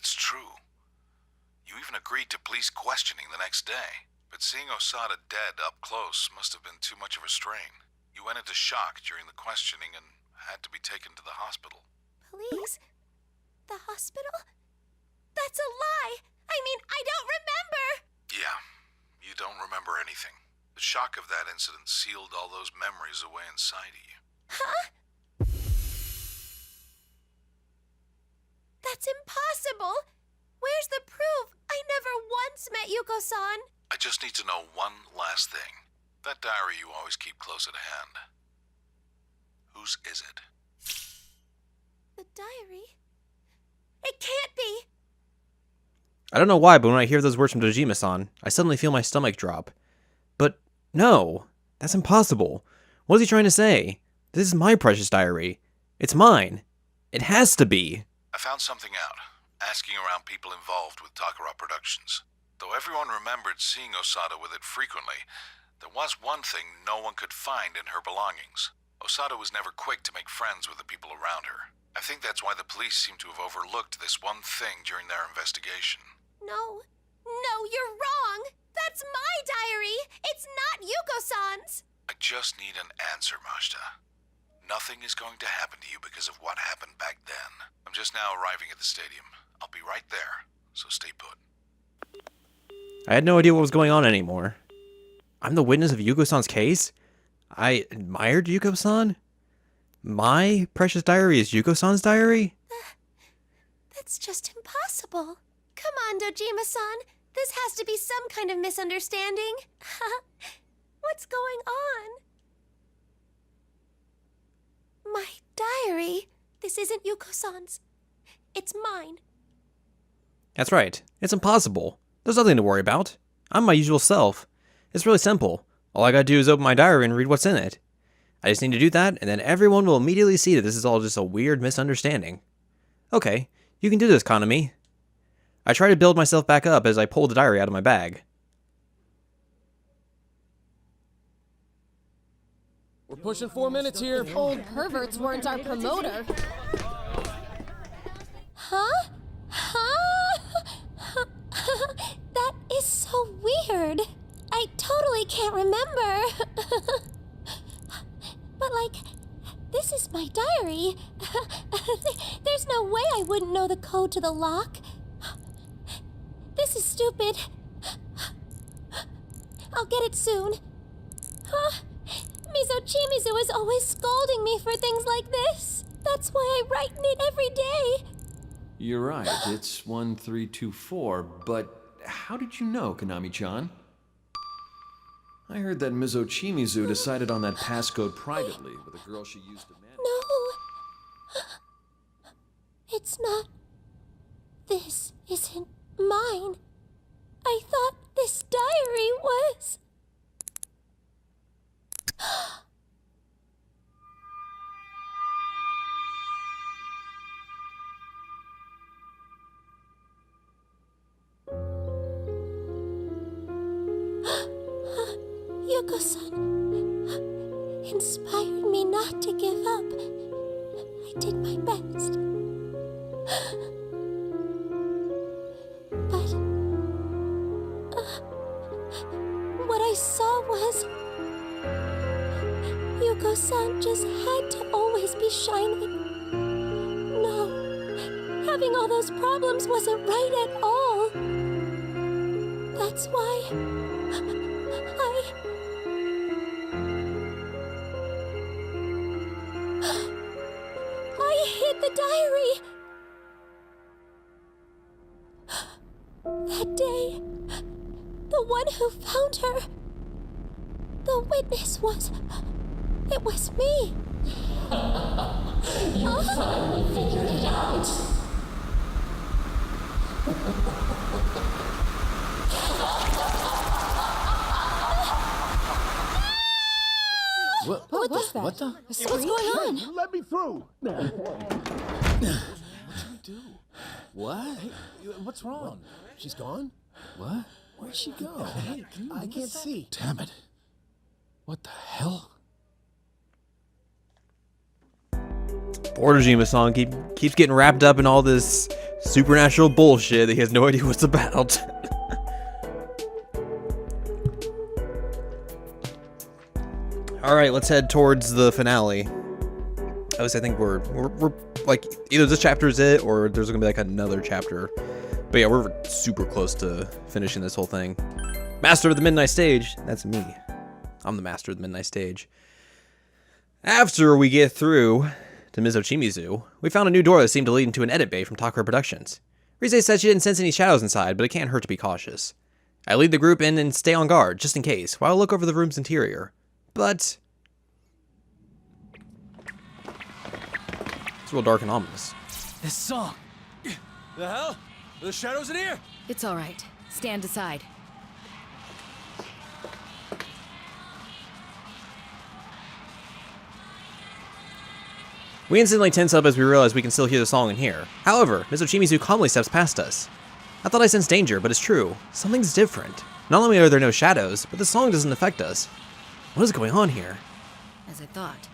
it's true. You even agreed to police questioning the next day. But seeing Osada dead up close must have been too much of a strain. You went into shock during the questioning and had to be taken to the hospital. Police? The hospital? That's a lie! I mean, I don't remember! Yeah, you don't remember anything. The shock of that incident sealed all those memories away inside of you. Huh? That's impossible! Where's the proof? I never once met Yuko-san! I just need to know one last thing. That diary you always keep close at hand. Whose is it? The diary? It can't be! I don't know why, but when I hear those words from Dojima-san, I suddenly feel my stomach drop. But no, that's impossible. What is he trying to say? This is my precious diary. It's mine. It has to be. I found something out, asking around people involved with Takara Productions. Though everyone remembered seeing Osada with it frequently, there was one thing no one could find in her belongings. Osada was never quick to make friends with the people around her. I think that's why the police seem to have overlooked this one thing during their investigation. No. No, you're wrong! That's my diary! It's not Yuko-san's! I just need an answer, Majda. Nothing is going to happen to you because of what happened back then. I'm just now arriving at the stadium. I'll be right there, so stay put. I had no idea what was going on anymore. I'm the witness of Yuko-san's case? I admired Yuko-san? My precious diary is Yuko-san's diary? That's just impossible. Come on, Dojima-san. This has to be some kind of misunderstanding. What's going on? My diary. This isn't Yuko-san's. It's mine. That's right. It's impossible. There's nothing to worry about. I'm my usual self. It's really simple. All I gotta do is open my diary and read what's in it. I just need to do that, and then everyone will immediately see that this is all just a weird misunderstanding. Okay, you can do this, Kanami. I try to build myself back up as I pull the diary out of my bag. We're pushing 4 minutes here. Old perverts weren't our promoter. Huh? That is so weird. I totally can't remember. But, like, this is my diary. There's no way I wouldn't know the code to the lock. This is stupid. I'll get it soon. Mizochimizu is always scolding me for things like this. That's why I write in it every day. You're right, it's 1324, but how did you know, Konami-chan? I heard that Mizochimizu decided on that passcode privately with a girl she used to manage. No. It's not. This isn't mine. I thought this diary was. Yuko-san inspired me not to give up. I did my best. But what I saw was Yuko-san just had to always be shining. No, having all those problems wasn't right at all. That's why I hid the diary. That day, the one who found her, the witness it was me. You finally figured it out. What was that? What the? What's going on? Let me through. What'd you do? What? Hey, what's wrong? She's gone? What? Where'd she go? Hey, can you I can't see. Damn it. What the hell? Poor Dojima-san keeps getting wrapped up in all this supernatural bullshit that he has no idea what's about. Alright, let's head towards the finale. At least I think we're like, either this chapter is it, or there's gonna be like another chapter. But yeah, we're super close to finishing this whole thing. Master of the Midnight Stage, that's me. I'm the master of the Midnight Stage. After we get through to Ms. Ochimizu, we found a new door that seemed to lead into an edit bay from Takara Productions. Rise said she didn't sense any shadows inside, but it can't hurt to be cautious. I lead the group in and stay on guard, just in case, while I look over the room's interior. But it's real dark and ominous. This song. The hell? Are the shadows in here? It's all right. Stand aside. We instantly tense up as we realize we can still hear the song in here. However, Ms. Ochimizu calmly steps past us. I thought I sensed danger, but it's true. Something's different. Not only are there no shadows, but the song doesn't affect us. What is going on here? As I thought,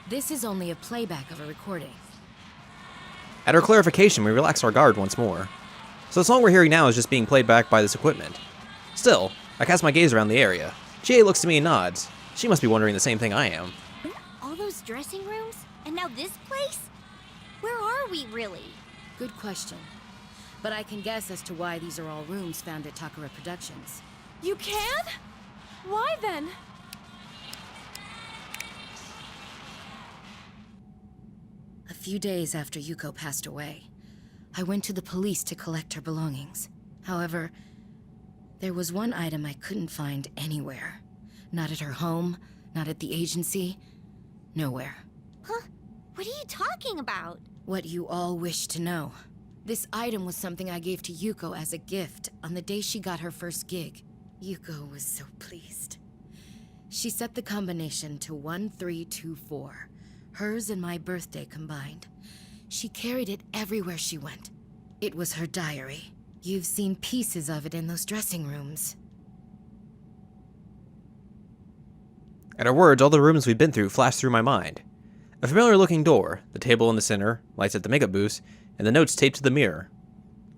this is only a playback of a recording. At her clarification, we relax our guard once more. So the song we're hearing now is just being played back by this equipment. Still, I cast my gaze around the area. GA looks to me and nods. She must be wondering the same thing I am. All those dressing rooms? And now this place? Where are we, really? Good question. But I can guess as to why these are all rooms found at Takara Productions. You can? Why then? A few days after Yuko passed away, I went to the police to collect her belongings. However, there was one item I couldn't find anywhere. Not at her home, not at the agency, nowhere. Huh? What are you talking about? What you all wish to know. This item was something I gave to Yuko as a gift on the day she got her first gig. Yuko was so pleased. She set the combination to 1324, hers and my birthday combined. She carried it everywhere she went. It was her diary. You've seen pieces of it in those dressing rooms. At her words, all the rooms we'd been through flashed through my mind. A familiar-looking door, the table in the center, lights at the makeup booth, and the notes taped to the mirror.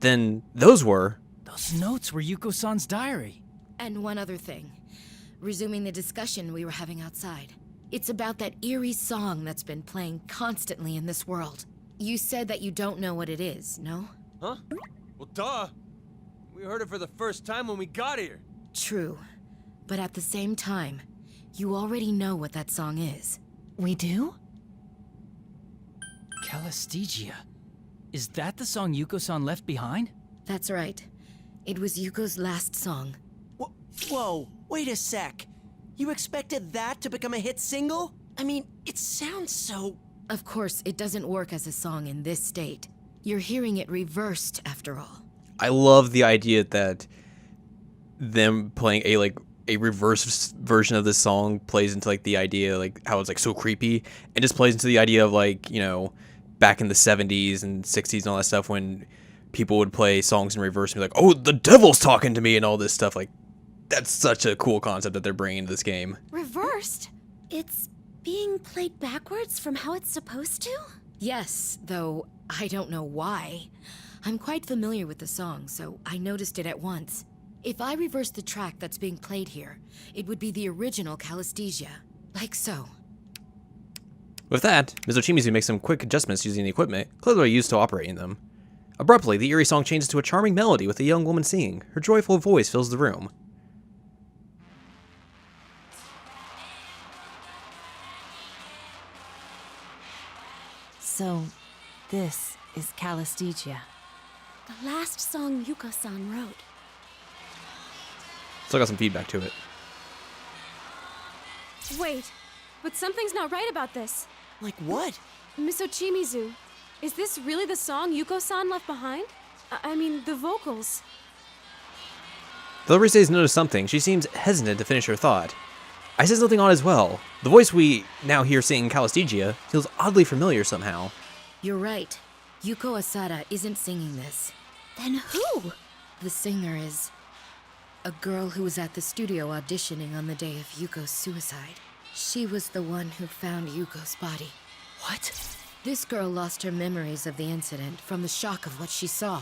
Then, those were... Those notes were Yuko-san's diary. And one other thing. Resuming the discussion we were having outside. It's about that eerie song that's been playing constantly in this world. You said that you don't know what it is, no? Huh? Well, duh. We heard it for the first time when we got here. True. But at the same time, you already know what that song is. We do? Calistegia. Is that the song Yuko-san left behind? That's right. It was Yuko's last song. Whoa, wait a sec. You expected that to become a hit single? I mean, it sounds so... Of course, it doesn't work as a song in this state. You're hearing it reversed, after all. I love the idea that them playing a reverse version of this song plays into like the idea like how it's like so creepy. It just plays into the idea of like, you know, back in the 70s and 60s and all that stuff when people would play songs in reverse and be like, oh, the devil's talking to me and all this stuff. Like, that's such a cool concept that they're bringing to this game. Reversed? It's being played backwards from how it's supposed to? Yes, though I don't know why. I'm quite familiar with the song, so I noticed it at once. If I reverse the track that's being played here, it would be the original Calistegia. Like so. With that, Ms. Ochimizu makes some quick adjustments using the equipment clearly used to operating them. Abruptly, the eerie song changes to a charming melody with a young woman singing. Her joyful voice fills the room. So, this is Calistegia. The last song Yuko-san wrote. Still got some feedback to it. Wait, but something's not right about this. Like what? Miss Ochimizu, is this really the song Yuko-san left behind? I mean, the vocals. Though Rise's noticed something, she seems hesitant to finish her thought. I said something odd as well. The voice we now hear singing Calistegia feels oddly familiar somehow. You're right. Yuko Asada isn't singing this. Then who? The singer is a girl who was at the studio auditioning on the day of Yuko's suicide. She was the one who found Yuko's body. What? This girl lost her memories of the incident from the shock of what she saw.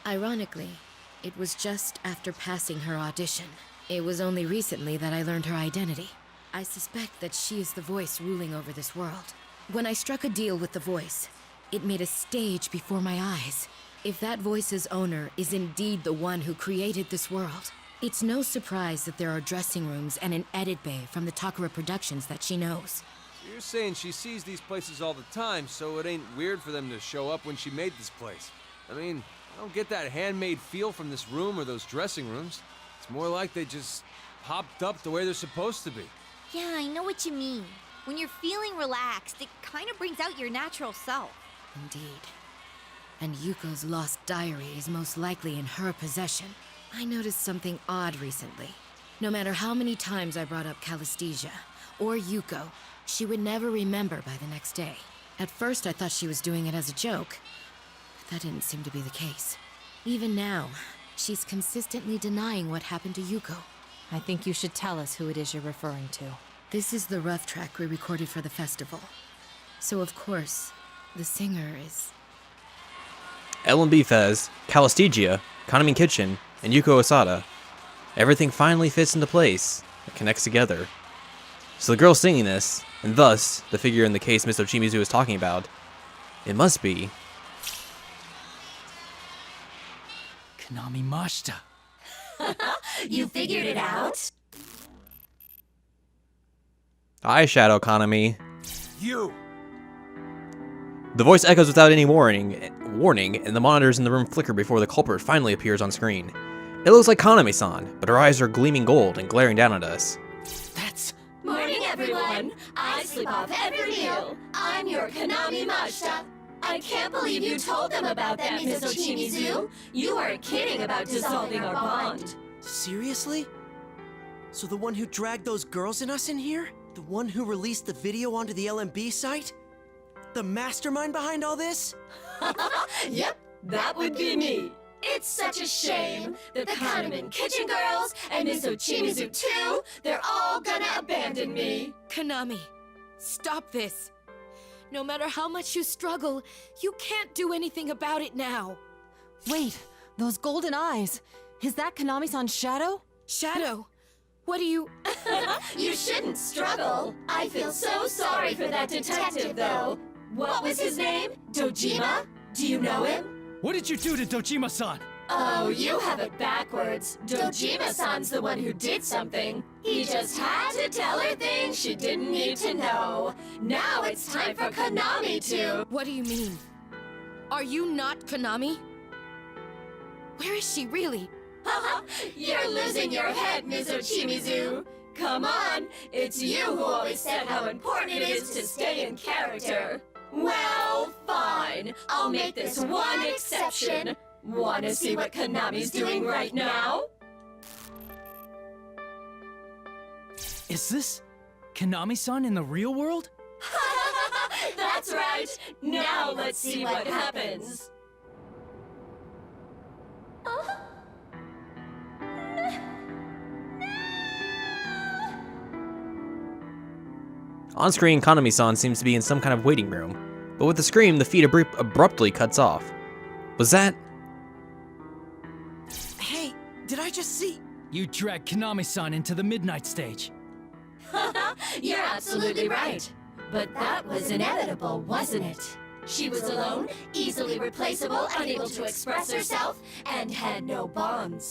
Ironically, it was just after passing her audition. It was only recently that I learned her identity. I suspect that she is the voice ruling over this world. When I struck a deal with the voice, it made a stage before my eyes. If that voice's owner is indeed the one who created this world, it's no surprise that there are dressing rooms and an edit bay from the Takara Productions that she knows. So you're saying she sees these places all the time, so it ain't weird for them to show up when she made this place. I mean, I don't get that handmade feel from this room or those dressing rooms. It's more like they just popped up the way they're supposed to be. Yeah, I know what you mean. When you're feeling relaxed, it kind of brings out your natural self. Indeed. And Yuko's lost diary is most likely in her possession. I noticed something odd recently. No matter how many times I brought up Calisthesia or Yuko, she would never remember by the next day. At first I thought she was doing it as a joke, but that didn't seem to be the case. Even now, she's consistently denying what happened to Yuko. I think you should tell us who it is you're referring to. This is the rough track we recorded for the festival. So of course, the singer is... L&B Fez, Calisthesia, Kaname Kitchen, and Yuko Osada. Everything finally fits into place. It connects together. So the girl singing this, and thus the figure in the case Miss Ochimizu is talking about, it must be... Kaname Mashita. You figured it out? Eyeshadow Kaname. You! The voice echoes without any warning, and the monitors in the room flicker before the culprit finally appears on screen. It looks like Kaname-san, but her eyes are gleaming gold and glaring down at us. That's... Morning, everyone! I sleep off every meal. I'm your Kaname Mashita. I can't believe you told them about that, Miss Ochimizu. You weren't kidding about dissolving our bond. Seriously? So the one who dragged those girls and us in here? The one who released the video onto the LMB site? The mastermind behind all this? Yep, that would be me. It's such a shame. The Kaname Kitchen girls and Miss Ochimizu too, they're all gonna abandon me. Kaname, stop this. No matter how much you struggle, you can't do anything about it now. Wait, those golden eyes. Is that Kaname-san's shadow? Shadow? What do you... You shouldn't struggle. I feel so sorry for that detective, though. What was his name? Dojima? Do you know him? What did you do to Dojima-san? Oh, you have it backwards. Dojima-san's the one who did something. He just had to tell her things she didn't need to know. Now it's time for Kaname to... What do you mean? Are you not Kaname? Where is she really? You're losing your head, Miss Ochimizu. Come on, it's you who always said how important it is to stay in character. Well, fine. I'll make this one exception. Wanna see what Kaname's doing right now? Is this Kaname-san in the real world? That's right. Now let's see what happens. On screen, Kaname-san seems to be in some kind of waiting room, but with the scream, the feed abruptly cuts off. Was that... Hey, did I just see... You dragged Kaname-san into the midnight stage. You're absolutely right. But that was inevitable, wasn't it? She was alone, easily replaceable, unable to express herself, and had no bonds.